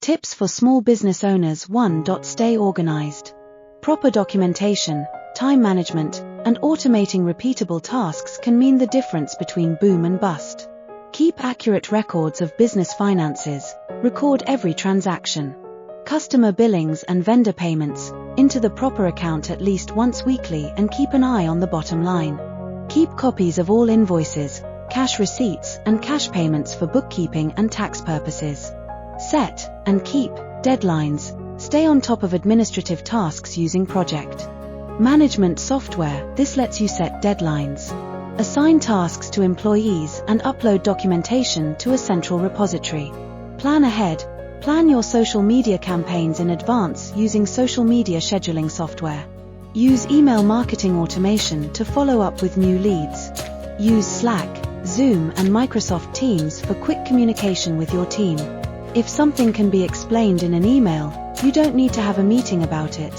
Tips for small business owners. 1. Stay organized. Proper documentation, time management, and automating repeatable tasks can mean the difference between boom and bust. Keep accurate records of business finances, record every transaction. Customer billings and vendor payments into the proper account at least once weekly, and keep an eye on the bottom line. Keep copies of all invoices, cash receipts, and cash payments for bookkeeping and tax purposes. Set and keep deadlines. Stay on top of administrative tasks using project management software. This lets you set deadlines, assign tasks to employees, and upload documentation to a central repository. Plan ahead. Plan your social media campaigns in advance using social media scheduling software. Use email marketing automation to follow up with new leads. Use Slack, Zoom, and Microsoft Teams for quick communication with your team. If something can be explained in an email, you don't need to have a meeting about it.